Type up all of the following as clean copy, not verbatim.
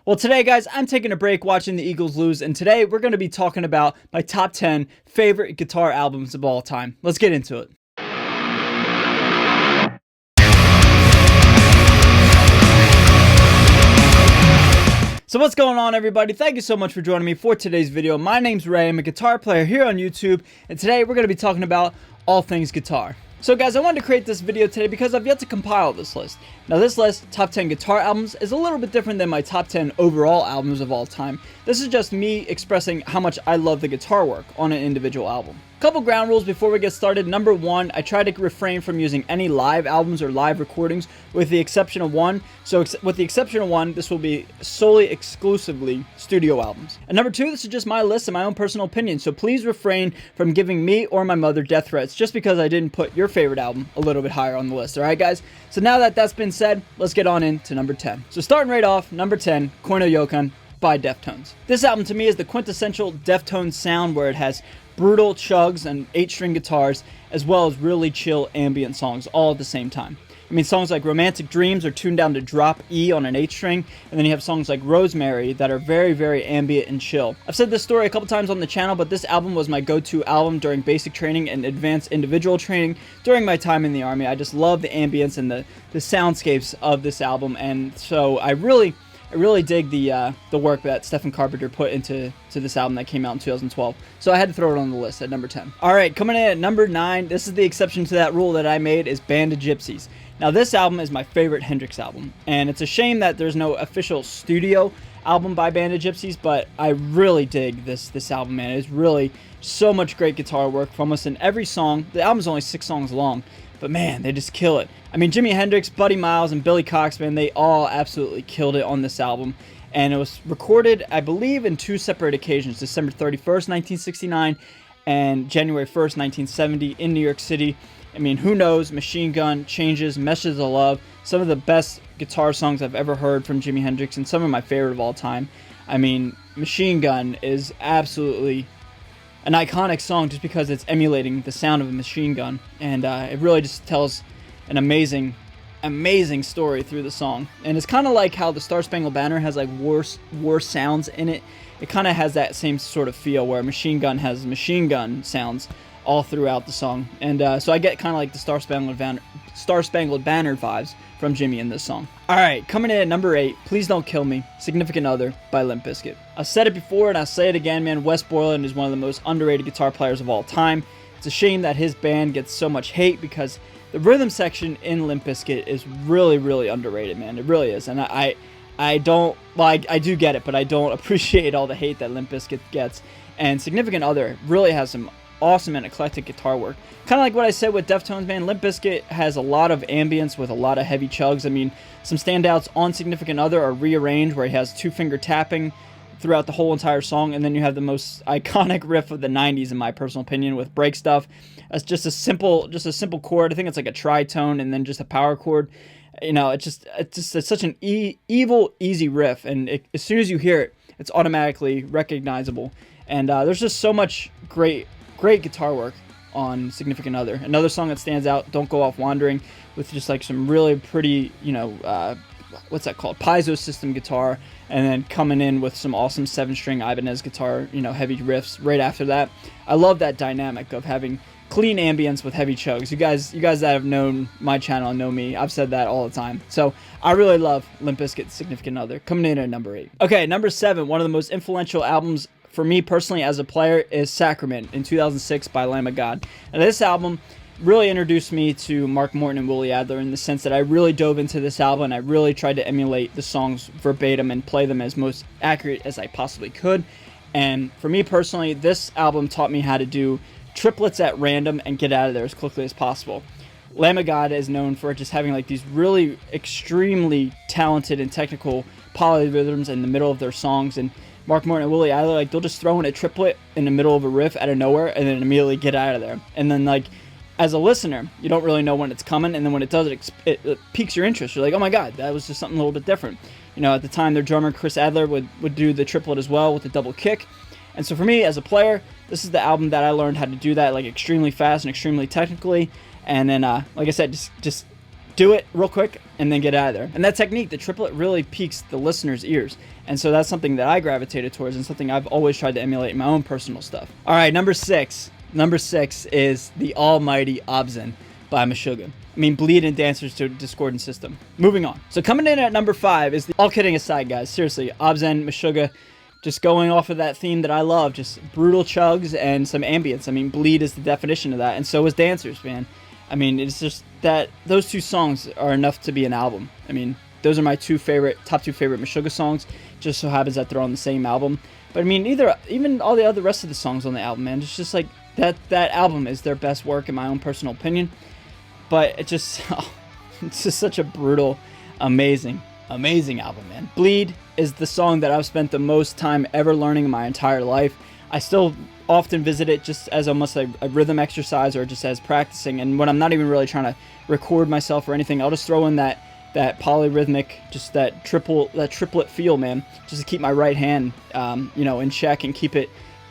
Well, today, guys, I'm taking a break watching the Eagles lose, and today we're going to be talking about my top 10 favorite guitar albums of all time. Let's get into it. So what's going on, everybody? Thank you so much for joining me for today's video. My name's Ray. I'm a guitar player here on YouTube, and today we're going to be talking about all things guitar. So guys, I wanted to create this video today because I've yet to compile this list. Now this list, top 10 guitar albums, is a little bit different than my top 10 overall albums of all time. This is just me expressing how much I love the guitar work on an individual album. Couple ground rules before we get started. Number one, I try to refrain from using any live albums or live recordings with the exception of one. So with the exception of one, this will be solely exclusively studio albums. And number two, this is just my list and my own personal opinion. So please refrain from giving me or my mother death threats just because I didn't put your favorite album a little bit higher on the list. All right, guys? So now that that's been said, let's get on into number 10. So starting right off, number 10, Koi no Yokan by Deftones. This album to me is the quintessential Deftones sound where it has brutal chugs and 8-string guitars as well as really chill ambient songs all at the same time. I mean, songs like Romantic Dreams are tuned down to drop E on an 8-string, and then you have songs like Rosemary that are very, very ambient and chill. I've said this story a couple times on the channel, but this album was my go-to album during basic training and advanced individual training during my time in the Army. I just love the ambience and the soundscapes of this album, and so I really dig the work that Stephen Carpenter put into this album that came out in 2012. So I had to throw it on the list at number 10. All right, coming in at number 9, this is the exception to that rule that I made, is Band of Gypsys. Now this album is my favorite Hendrix album, and it's a shame that there's no official studio album by Band of Gypsys, but I really dig this album, man. It's really so much great guitar work from almost in every song. The album's only 6 songs long, but man, they just kill it. I mean, Jimi Hendrix, Buddy Miles, and Billy Cox, man, they all absolutely killed it on this album. And it was recorded, I believe, in 2 separate occasions, December 31st, 1969, and January 1st, 1970, in New York City. I mean, who knows? Machine Gun, Changes, Meshes of Love, some of the best guitar songs I've ever heard from Jimi Hendrix, and some of my favorite of all time. I mean, Machine Gun is absolutely an iconic song just because it's emulating the sound of a machine gun, and it really just tells an amazing story through the song. And it's kind of like how the Star Spangled Banner has like war sounds in it. It kind of has that same sort of feel where Machine Gun has machine gun sounds all throughout the song, and so I get kind of like the Star Spangled Banner vibes from Jimi in this song. Alright, coming in at number 8, Please Don't Kill Me, Significant Other by Limp Bizkit. I've said it before and I'll say it again, man, Wes Borland is one of the most underrated guitar players of all time. It's a shame that his band gets so much hate because the rhythm section in Limp Bizkit is really, really underrated, man. It really is, and I do get it, but I don't appreciate all the hate that Limp Bizkit gets. And Significant Other really has some awesome and eclectic guitar work. Kind of like what I said with Deftones, man, Limp Bizkit has a lot of ambience with a lot of heavy chugs. I mean, some standouts on Significant Other are Rearrange, where he has 2-finger tapping throughout the whole entire song, and then you have the most iconic riff of the 90s, in my personal opinion, with Break Stuff. It's just a simple chord. I think it's like a tritone and then just a power chord. You know, it's such an evil, easy riff, and as soon as you hear it, it's automatically recognizable. And there's just so much great guitar work on Significant Other. Another song that stands out, Don't Go Off Wandering, with just like some really pretty, what's that called? Piezo system guitar, and then coming in with some awesome 7-string Ibanez guitar, heavy riffs right after that. I love that dynamic of having clean ambience with heavy chugs. You guys that have known my channel and know me, I've said that all the time. So I really love Limp Bizkit's Significant Other. Coming in at number 8. Okay, number 7, one of the most influential albums for me personally as a player is Sacrament in 2006 by Lamb of God. And this album really introduced me to Mark Morton and Willie Adler in the sense that I really dove into this album and I really tried to emulate the songs verbatim and play them as most accurate as I possibly could. And for me personally, this album taught me how to do triplets at random and get out of there as quickly as possible. Lamb of God is known for just having like these really extremely talented and technical polyrhythms in the middle of their songs, and Mark Morton and Willie Adler, like, they'll just throw in a triplet in the middle of a riff out of nowhere and then immediately get out of there. And then, like, as a listener, you don't really know when it's coming, and then when it does, it piques your interest. You're like, oh my god, that was just something a little bit different. At the time, their drummer, Chris Adler, would do the triplet as well with the double kick. And so for me, as a player, this is the album that I learned how to do that, like, extremely fast and extremely technically. And then, like I said, just do it real quick and then get out of there. And that technique, the triplet, really piques the listener's ears. And so that's something that I gravitated towards and something I've always tried to emulate in my own personal stuff. All right, number 6. Number 6 is the almighty Obscene by Meshuggah. I mean, Bleed and Dancers to Discordant System. Moving on. So coming in at number 5 is the... All kidding aside, guys, seriously, Obscene, Meshuggah, just going off of that theme that I love, just brutal chugs and some ambience. I mean, Bleed is the definition of that, and so is Dancers, man. I mean, it's just that those two songs are enough to be an album. I mean, those are my top 2 favorite Meshuggah songs. Just so happens that they're on the same album. But I mean, even all the other rest of the songs on the album, man, it's just like that album is their best work in my own personal opinion. But it's just such a brutal, amazing album, man. Bleed is the song that I've spent the most time ever learning in my entire life. I still often visit it just as almost a rhythm exercise or just as practicing. And when I'm not even really trying to record myself or anything, I'll just throw in that polyrhythmic, just that triplet feel, man, just to keep my right hand, in check and keep it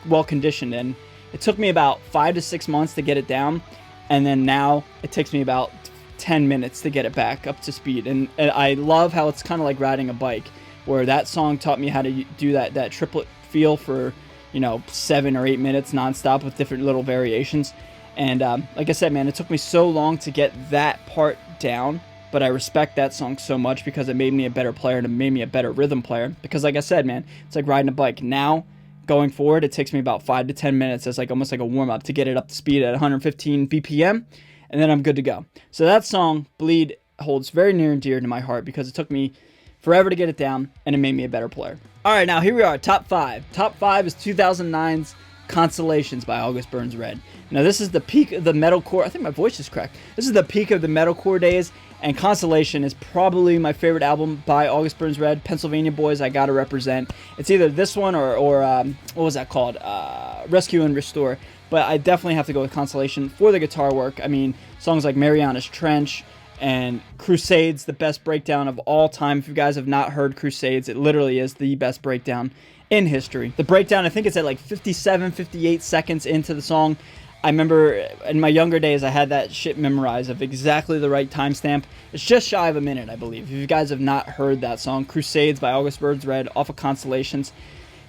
well conditioned. And it took me about 5 to 6 months to get it down. And then now it takes me about 10 minutes to get it back up to speed. And I love how it's kind of like riding a bike, where that song taught me how to do that triplet feel for, 7 or 8 minutes nonstop with different little variations. And like I said, man, it took me so long to get that part down, but I respect that song so much because it made me a better player and it made me a better rhythm player. Because like I said, man, it's like riding a bike. Now, going forward, it takes me about 5 to 10 minutes as almost like a warm-up to get it up to speed at 115 BPM, and then I'm good to go. So that song, Bleed, holds very near and dear to my heart because it took me forever to get it down, and it made me a better player. All right, now here we are, top 5. Top 5 is 2009's Constellations by August Burns Red. Now, this is the peak of the metalcore. I think my voice is cracked. This is the peak of the metalcore days, and Constellation is probably my favorite album by August Burns Red. Pennsylvania Boys, I gotta represent. It's either this one or what was that called? Rescue and Restore. But I definitely have to go with Constellation for the guitar work. I mean, songs like Mariana's Trench and Crusades, the best breakdown of all time. If you guys have not heard Crusades, it literally is the best breakdown in history. The breakdown, I think it's at like 57, 58 seconds into the song. I remember in my younger days, I had that shit memorized of exactly the right timestamp. It's just shy of a minute, I believe. If you guys have not heard that song, Crusades by August Burns Red off of Constellations,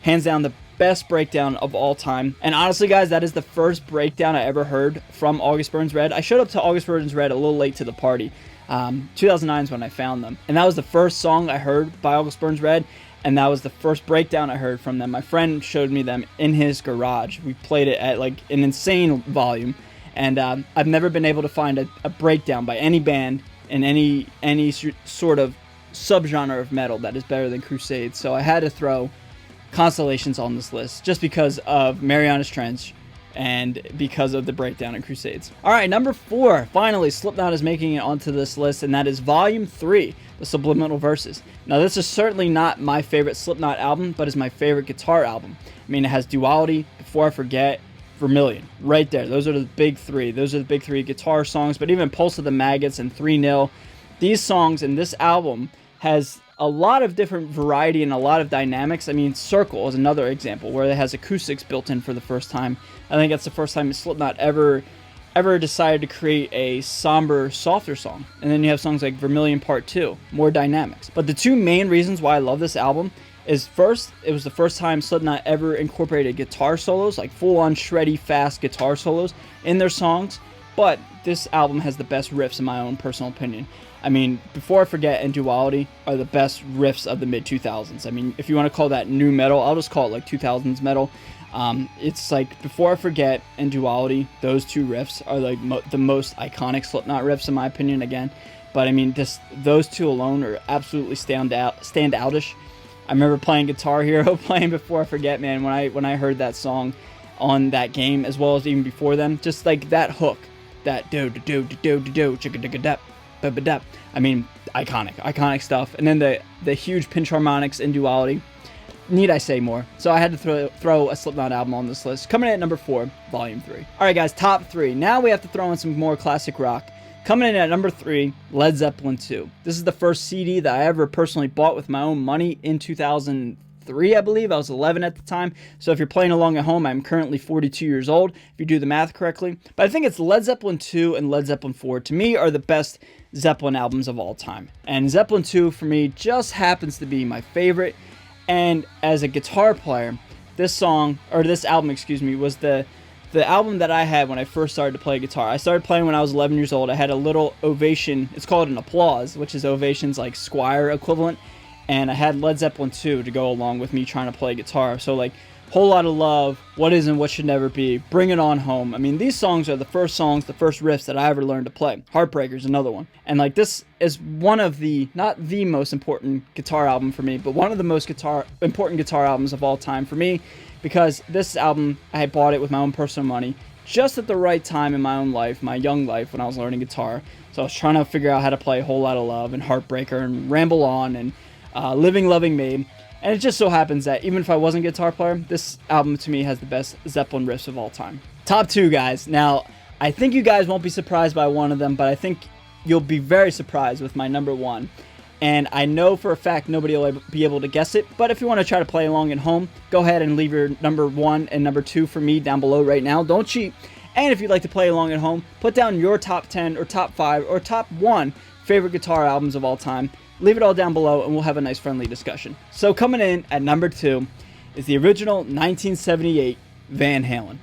hands down the best breakdown of all time. And honestly, guys, that is the first breakdown I ever heard from August Burns Red. I showed up to August Burns Red a little late to the party. 2009 is when I found them. And that was the first song I heard by August Burns Red. And that was the first breakdown I heard from them. My friend showed me them in his garage. We played it at like an insane volume. And I've never been able to find a breakdown by any band in any sort of subgenre of metal that is better than Crusades. So I had to throw Constellations on this list just because of Mariana's Trench and because of the breakdown in Crusades. All right, number 4. Finally, Slipknot is making it onto this list, and that is Volume 3, The Subliminal Verses. Now, this is certainly not my favorite Slipknot album, but is my favorite guitar album. I mean, it has Duality, Before I Forget, Vermilion, right there. Those are the big 3. Those are the big 3 guitar songs, but even Pulse of the Maggots and 3-0, these songs in this album has a lot of different variety and a lot of dynamics. I mean, Circle is another example where it has acoustics built in for the first time. I think that's the first time Slipknot ever decided to create a somber, softer song. And then you have songs like Vermilion Part 2, more dynamics. But the 2 main reasons why I love this album is, first, it was the first time Slipknot ever incorporated guitar solos, like full-on shreddy, fast guitar solos in their songs. But this album has the best riffs in my own personal opinion. I mean, Before I Forget and Duality are the best riffs of the mid-2000s. I mean, if you want to call that new metal, I'll just call it like 2000s metal. It's like Before I Forget and Duality, those 2 riffs are like the most iconic Slipknot riffs in my opinion again. But I mean, those 2 alone are absolutely standoutish. I remember playing Guitar Hero, playing Before I Forget, man, when I heard that song on that game, as well as even before them, just like that hook, that do-do-do-do-do-do-do-chicka-digga-dap. I mean, iconic stuff. And then the huge pinch harmonics in Duality. Need I say more? So I had to throw a Slipknot album on this list. Coming in at number 4, Volume 3. All right, guys, top 3. Now we have to throw in some more classic rock. Coming in at number 3, Led Zeppelin 2. This is the first CD that I ever personally bought with my own money in 2004. 3, I believe. I was 11 at the time. So if you're playing along at home, I'm currently 42 years old, if you do the math correctly. But I think it's Led Zeppelin 2 and Led Zeppelin 4, to me, are the best Zeppelin albums of all time. And Zeppelin 2, for me, just happens to be my favorite. And as a guitar player, this album, was the album that I had when I first started to play guitar. I started playing when I was 11 years old. I had a little Ovation. It's called an Applause, which is Ovation's like Squire equivalent. And I had Led Zeppelin 2 to go along with me trying to play guitar. So like Whole Lotta Love, What Is and What Should Never Be, Bring It On Home. I mean, these songs are the first riffs that I ever learned to play. Heartbreaker's another one. And like this is one of the, not the most important guitar album for me, but one of the most important guitar albums of all time for me. Because this album, I had bought it with my own personal money just at the right time in my own life, my young life, when I was learning guitar. So I was trying to figure out how to play Whole Lotta Love and Heartbreaker and Ramble On and Living Loving Me. And it just so happens that even if I wasn't a guitar player, this album to me has the best Zeppelin riffs of all time. Top 2, guys. Now, I think you guys won't be surprised by one of them, but I think you'll be very surprised with my number 1. And I know for a fact nobody will be able to guess it, but if you want to try to play along at home, go ahead and leave your number 1 and number 2 for me down below right now. Don't cheat. And if you'd like to play along at home, put down your top 10 or top 5 or top 1 favorite guitar albums of all time. Leave it all down below and we'll have a nice friendly discussion. So coming in at number 2 is the original 1978 Van Halen.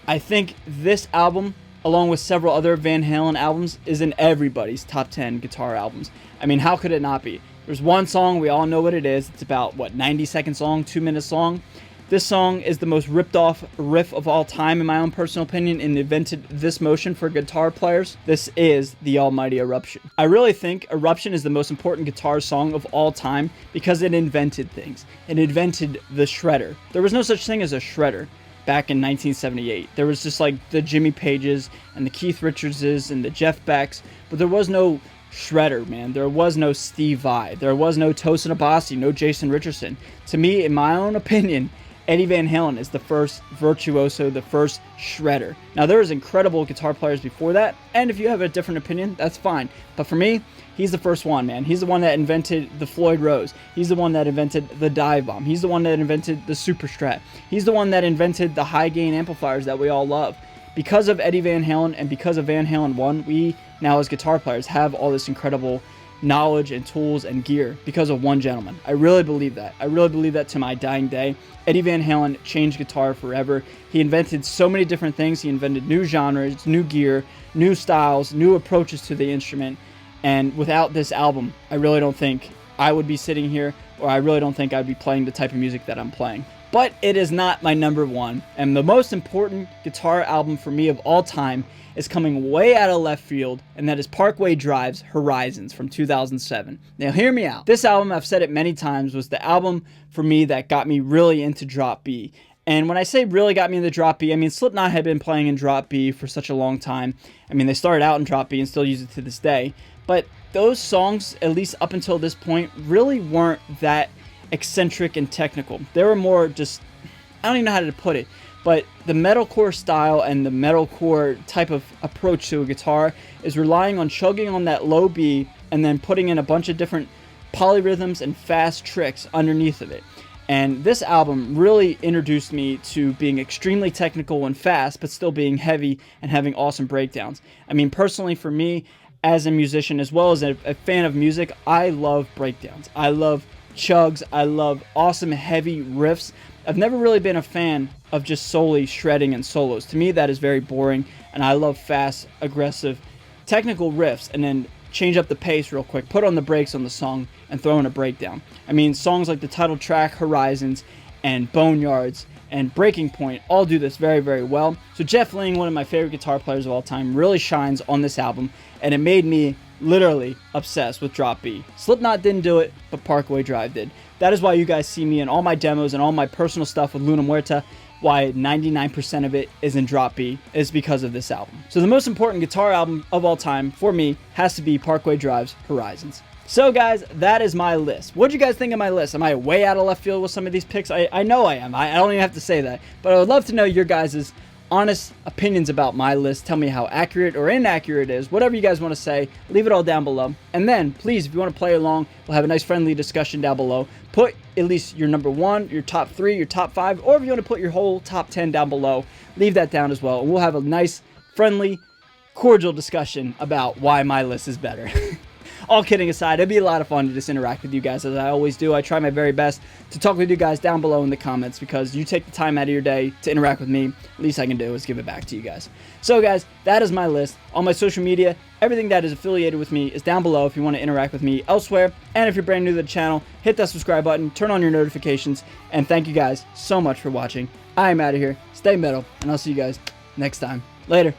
I think this album, along with several other Van Halen albums, is in everybody's top 10 guitar albums. I mean, how could it not be? There's one song, we all know what it is. It's about, 90 seconds long, 2 minutes long. This song is the most ripped off riff of all time, in my own personal opinion, and invented this motion for guitar players. This is the almighty Eruption. I really think Eruption is the most important guitar song of all time because it invented things. It invented the shredder. There was no such thing as a shredder back in 1978. There was just like the Jimmy Pages and the Keith Richardses and the Jeff Becks, but there was no shredder, man. There was no Steve Vai. There was no Tosin Abasi, no Jason Richardson. To me, in my own opinion, Eddie Van Halen is the first virtuoso, the first shredder. Now, there was incredible guitar players before that, and if you have a different opinion, that's fine. But for me, he's the first one, man. He's the one that invented the Floyd Rose. He's the one that invented the dive bomb. He's the one that invented the Super Strat. He's the one that invented the high-gain amplifiers that we all love. Because of Eddie Van Halen and because of Van Halen 1, we now as guitar players have all this incredible knowledge and tools and gear because of one gentleman. I really believe that. I really believe that to my dying day. Eddie Van Halen changed guitar forever. He invented so many different things. He invented new genres, new gear, new styles, new approaches to the instrument. And without this album, I really don't think I would be sitting here, or I really don't think I'd be playing the type of music that I'm playing. But it is not my number 1. And the most important guitar album for me of all time is coming way out of left field, and that is Parkway Drive's Horizons from 2007. Now hear me out. This album, I've said it many times, was the album for me that got me really into drop B. And when I say really got me into drop B, I mean Slipknot had been playing in drop B for such a long time. I mean, they started out in drop B and still use it to this day. But those songs, at least up until this point, really weren't that eccentric and technical. They were more just, I don't even know how to put it, but the metalcore style and the metalcore type of approach to a guitar is relying on chugging on that low B and then putting in a bunch of different polyrhythms and fast tricks underneath of it. And this album really introduced me to being extremely technical and fast, but still being heavy and having awesome breakdowns. I mean, personally for me, as a musician, as well as a fan of music, I love breakdowns. I love chugs. I love awesome heavy riffs. I've never really been a fan of just solely shredding and solos. To me, that is very boring, and I love fast, aggressive, technical riffs, and then change up the pace real quick, put on the brakes on the song, and throw in a breakdown. I mean, songs like the title track, Horizons, and Boneyards, and Breaking Point all do this very, very well. So Jeff Lynne, one of my favorite guitar players of all time, really shines on this album, and it made me literally obsessed with drop B. Slipknot didn't do it, but Parkway Drive did. That is why you guys see me in all my demos and all my personal stuff with Luna Muerta. Why 99% of it is in drop B is because of this album. So the most important guitar album of all time for me has to be Parkway Drive's Horizons. So guys, that is my list. What do you guys think of my list? Am I way out of left field with some of these picks? I know I am. I don't even have to say that. But I would love to know your guys' honest opinions about my list. Tell me how accurate or inaccurate it is. Whatever you guys want to say, leave it all down below. And then, please, if you want to play along, we'll have a nice friendly discussion down below. Put at least your number 1, your top 3, your top 5, or if you want to put your whole top 10 down below, leave that down as well. And we'll have a nice, friendly, cordial discussion about why my list is better. All kidding aside, it'd be a lot of fun to just interact with you guys, as I always do. I try my very best to talk with you guys down below in the comments, because you take the time out of your day to interact with me. Least I can do is give it back to you guys. So guys, that is my list. All my social media, everything that is affiliated with me is down below if you want to interact with me elsewhere. And if you're brand new to the channel, hit that subscribe button, turn on your notifications, and thank you guys so much for watching. I am out of here. Stay metal, and I'll see you guys next time. Later.